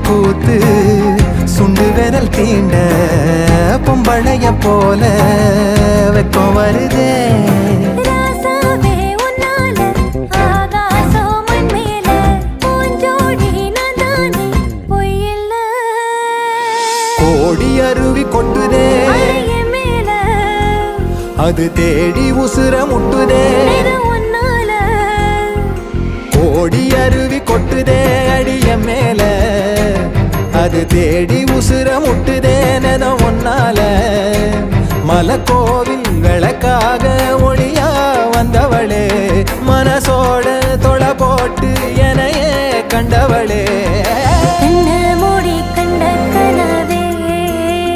கூத்து சுண்டு விரல் தீண்ட பொம்பளைய போல வெக்கம் வருதே கோடி அருவி கொட்டுதே அது தேடி உசுர முட்டுதே கோடி அருவி கொட்டுதே அடிய மேல அது தேடி உசுர முட்டுதே நென ஒன்னால மலக்கோவில் விளக்காக ஒளியா வந்தவளே மனசோட தொலை போட்டு எனையே கண்டவளே